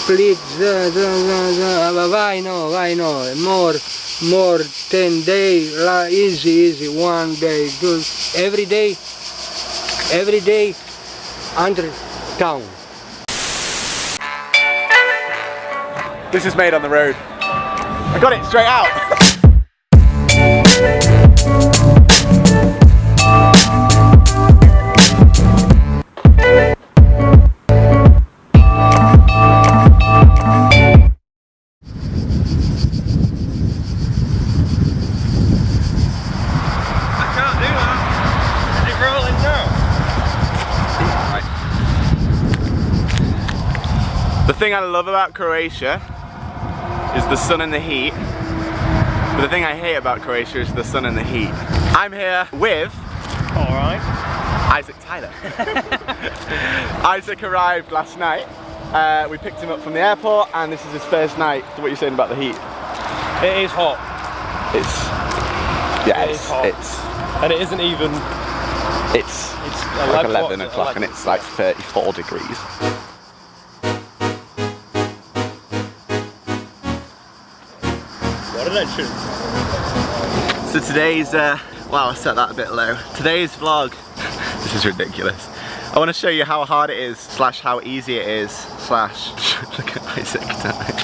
split, why no, more 10 days, easy, 1 day, do every day, 100 town. This is made on the road. I got it straight out. The thing I love about Croatia is the sun and the heat, but the thing I hate about Croatia is the sun and the heat. I'm here with Isaac Tyler. Isaac arrived last night. We picked him up from the airport and this is his first night. What are you saying about the heat? It is hot. And it isn't even. It's like 11 o'clock and it's like 34 degrees. So today's, wow, I set that a bit low. Today's vlog, this is ridiculous. I want to show you how hard it is, slash how easy it is, slash, look at Isaac tonight.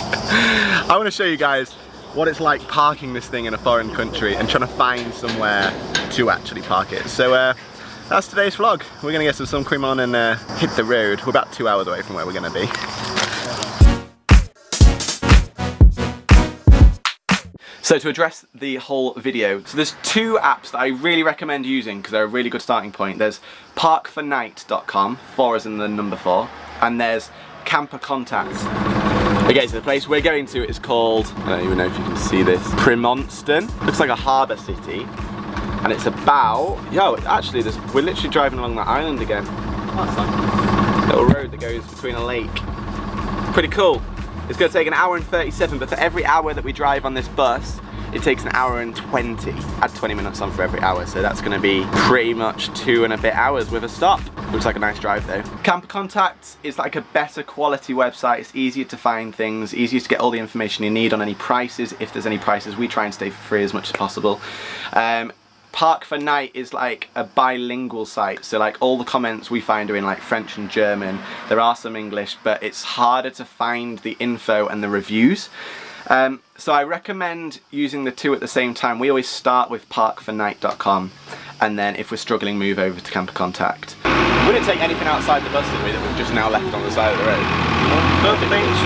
I want to show you guys what it's like parking this thing in a foreign country and trying to find somewhere to actually park it. So that's today's vlog. We're going to get some sun cream on and hit the road. We're about 2 hours away from where we're going to be. So to address the whole video, so there's 2 apps that I really recommend using because they're a really good starting point. There's parkfornight.com, 4 as in the number 4, and there's Camper Contacts. Okay, so the place we're going to is called, I don't even know if you can see this, Primonston. Looks like a harbour city, and it's about, actually we're literally driving along that island again. That's nice. Little road that goes between a lake. Pretty cool. It's going to take 1 hour and 37, but for every hour that we drive on this bus, it takes 1 hour and 20. Add 20 minutes on for every hour, so that's going to be pretty much 2 and a bit hours with a stop. Looks like a nice drive though. Camper Contacts is like a better quality website. It's easier to find things, easier to get all the information you need on any prices. If there's any prices, we try and stay for free as much as possible. Park for Night is like a bilingual site, so like all the comments we find are in like French and German. There are some English, but it's harder to find the info and the reviews. So I recommend using the 2 at the same time. We always start with parkfornight.com and then if we're struggling, move over to Camper Contact. We didn't take anything outside the bus, did we, that we've just now left on the side of the road? I don't think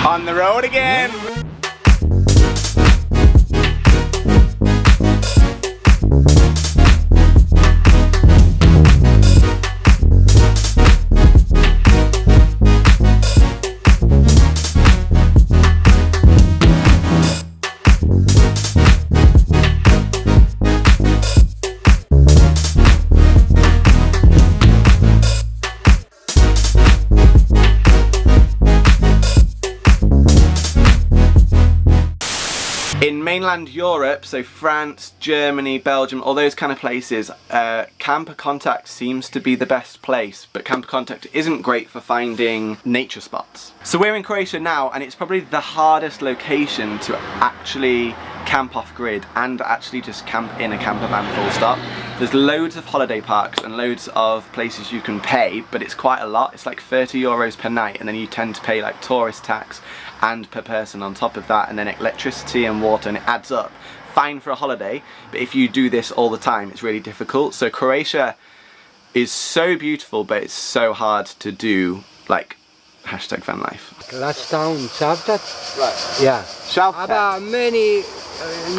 so. On the road again! In mainland Europe, so France, Germany, Belgium, all those kind of places, Camper Contact seems to be the best place, but Camper Contact isn't great for finding nature spots. So we're in Croatia now, and it's probably the hardest location to actually camp off grid and actually just camp in a camper van full stop. There's loads of holiday parks and loads of places you can pay, but it's quite a lot. It's like 30 euros per night, and then you tend to pay like tourist tax and per person on top of that, and then electricity and water, and it adds up. Fine for a holiday, but if you do this all the time, it's really difficult. So Croatia is so beautiful, but it's so hard to do, like #Vanlife. Last town, Cavtat. Right. Yeah. Cavtat. About many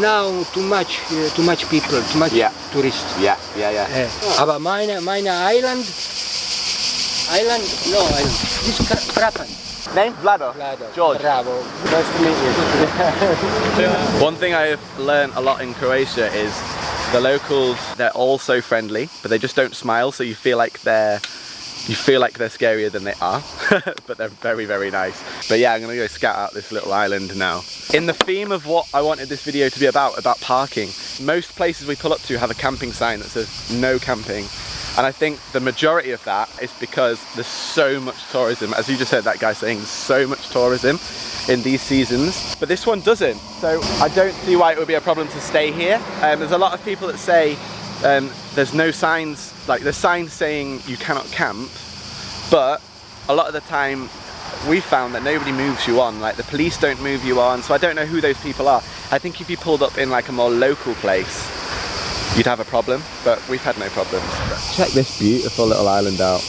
now too much people, too much tourists. Yeah. About mine island. This Creffield. Name? Vlado. George. Bravo. Nice to meet you. One thing I've learned a lot in Croatia is the locals, they're all so friendly, but they just don't smile, so you feel like they're scarier than they are. But they're very, very nice. But yeah, I'm gonna go scout out this little island now. In the theme of what I wanted this video to be about parking, most places we pull up to have a camping sign that says no camping. And I think the majority of that is because there's so much tourism. As you just heard that guy saying, there's so much tourism in these seasons. But this one doesn't. So I don't see why it would be a problem to stay here. There's a lot of people that say there's no signs, like there's signs saying you cannot camp, but a lot of the time we found that nobody moves you on, like the police don't move you on, so I don't know who those people are. I think if you pulled up in like a more local place, you'd have a problem, but we've had no problems. Check this beautiful little island out.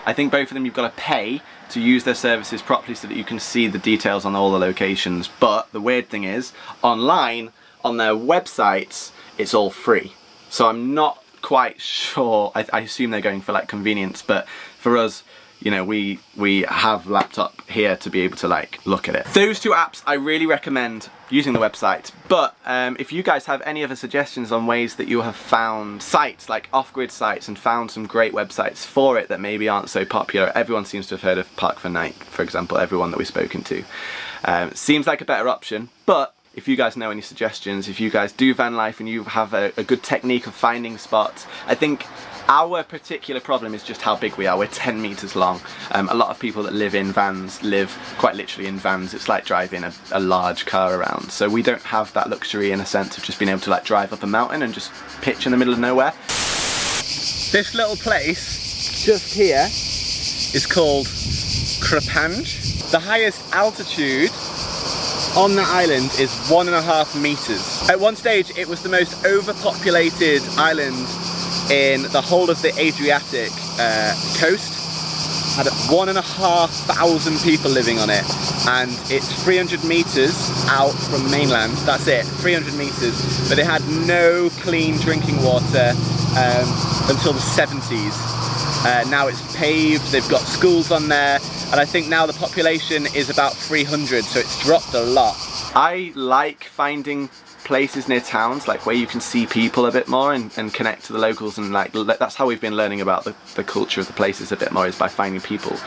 I think both of them you've got to pay to use their services properly so that you can see the details on all the locations, but the weird thing is, online, on their websites, it's all free. So I'm not quite sure, I assume they're going for like convenience, but for us, you know, we have laptop here to be able to like look at it. Those two apps I really recommend using the website, but if you guys have any other suggestions on ways that you have found sites, like off-grid sites, and found some great websites for it that maybe aren't so popular. Everyone seems to have heard of Park for Night, for example, everyone that we've spoken to. Seems like a better option, but if you guys know any suggestions, if you guys do van life and you have a good technique of finding spots, I think our particular problem is just how big we are. We're 10 meters long. A lot of people that live in vans live quite literally in vans. It's like driving a large car around. So we don't have that luxury in a sense of just being able to like drive up a mountain and just pitch in the middle of nowhere. This little place just here is called Creffield. The highest altitude on the island is 1.5 meters. At one stage it was the most overpopulated island in the whole of the Adriatic coast. Had 1,500 people living on it, and it's 300 meters out from mainland. That's it, 300 meters. But they had no clean drinking water until the 70s. Now it's paved, they've got schools on there, and I think now the population is about 300, so it's dropped a lot. I like finding places near towns, like where you can see people a bit more and connect to the locals, and like that's how we've been learning about the culture of the places a bit more, is by finding people.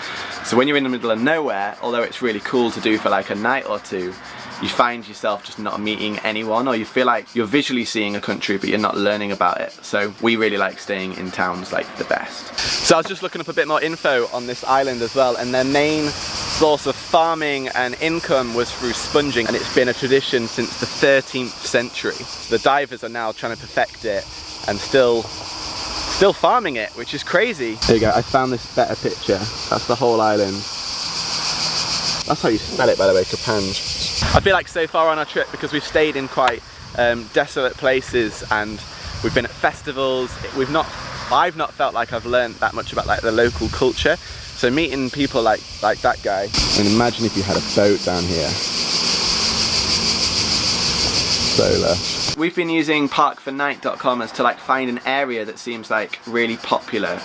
So when you're in the middle of nowhere, although it's really cool to do for like a night or two, you find yourself just not meeting anyone, or you feel like you're visually seeing a country but you're not learning about it. So we really like staying in towns like the best. So I was just looking up a bit more info on this island as well, and their main source of farming and income was through sponging, and it's been a tradition since the 13th century. So the divers are now trying to perfect it and still farming it, which is crazy. There you go, I found this better picture. That's the whole island. That's how you spell it, by the way, Creffield. I feel like so far on our trip, because we've stayed in quite desolate places and we've been at festivals, I've not felt like I've learned that much about like the local culture. So meeting people like that guy, and imagine if you had a boat down here. So lush. We've been using parkfornight.com as to like find an area that seems like really popular.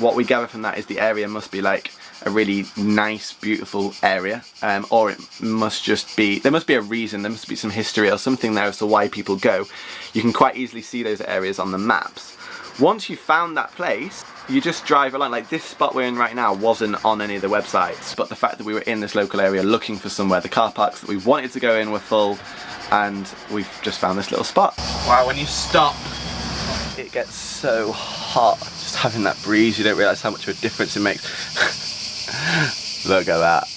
What we gather from that is the area must be like a really nice, beautiful area, or it must just be, there must be a reason, there must be some history or something there as to why people go. You can quite easily see those areas on the maps. Once you've found that place, you just drive along. Like this spot we're in right now wasn't on any of the websites, but the fact that we were in this local area looking for somewhere, the car parks that we wanted to go in were full, and we've just found this little spot. Wow, when you stop, it gets so hot. Just having that breeze, you don't realise how much of a difference it makes. Look at that.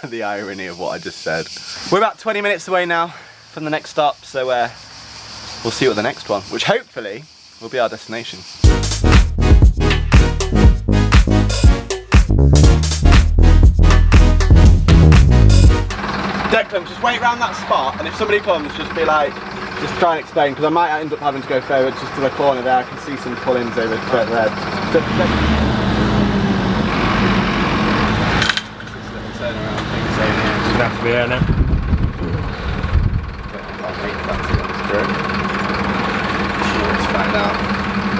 The irony of what I just said. We're about 20 minutes away now from the next stop, so we'll see what the next one, which hopefully will be our destination. Declan, just wait around that spot, and if somebody comes, just be like, just try and explain, because I might end up having to go forward just to the corner there. I can see some pull-ins over further there. So, turnaround thing saying here. It's gonna have to be here now. Let's find out.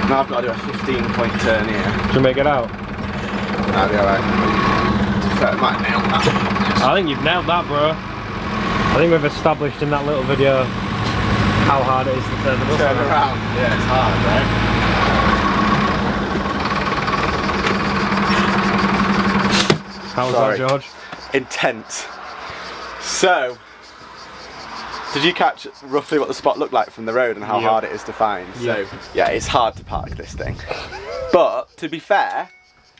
Now I've got to do a 15-point turn here. Should we make it out? That'll be alright. I might nail that. I think you've nailed that, bro. I think we've established in that little video how hard it is to turn the bus around. Yeah, it's hard, right? How was that, George? Intense. So, Did you catch roughly what the spot looked like from the road and how hard it is to find? So yeah, it's hard to park this thing. But to be fair,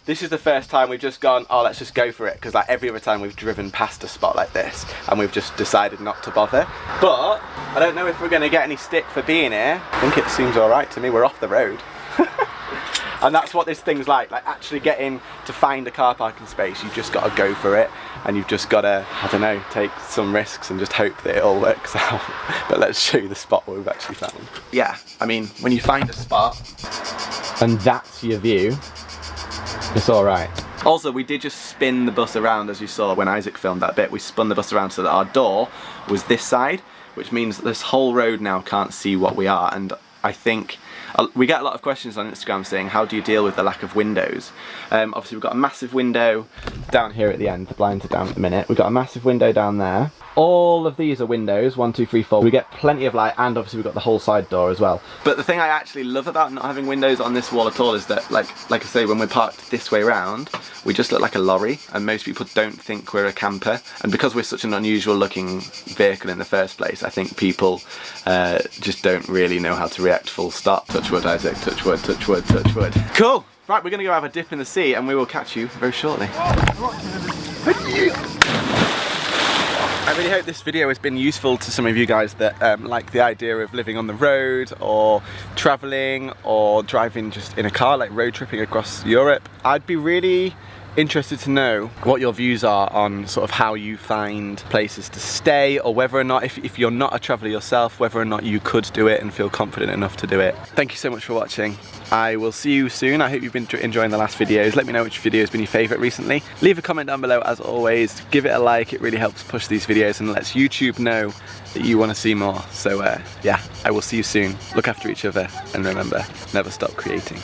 this is the first time we've just gone, oh, let's just go for it, because like every other time we've driven past a spot like this and we've just decided not to bother. But I don't know if we're going to get any stick for being here. I think it seems all right to me. We're off the road. And that's what this thing's like actually getting to find a car parking space. You've just got to go for it, and you've just got to, I don't know, take some risks and just hope that it all works out. But let's show you the spot we've actually found. Yeah, I mean, when you find a spot and that's your view, it's all right. Also, we did just spin the bus around, as you saw when Isaac filmed that bit. We spun the bus around so that our door was this side, which means that this whole road now can't see what we are. And I think we get a lot of questions on Instagram saying, how do you deal with the lack of windows? Obviously we've got a massive window down here at the end. The blinds are down at the minute. We've got a massive window down there. All of these are windows, 1, 2, 3, 4. We get plenty of light, and obviously we've got the whole side door as well. But the thing I actually love about not having windows on this wall at all is that, like I say, when we're parked this way round, we just look like a lorry, and most people don't think we're a camper. And because we're such an unusual looking vehicle in the first place, I think people just don't really know how to react full stop. Touch wood, Isaac, touch wood, touch wood, touch wood. Cool! Right, we're gonna go have a dip in the sea, and we will catch you very shortly. I really hope this video has been useful to some of you guys that like the idea of living on the road, or travelling, or driving just in a car, like road tripping across Europe. I'd be really interested to know what your views are on sort of how you find places to stay, or whether or not, if you're not a traveller yourself, whether or not you could do it and feel confident enough to do it. Thank you so much for watching. I will see you soon. I hope you've been enjoying the last videos. Let me know which video has been your favourite recently. Leave a comment down below as always. Give it a like, it really helps push these videos and lets YouTube know that you want to see more. So yeah, I will see you soon. Look after each other, and remember, never stop creating.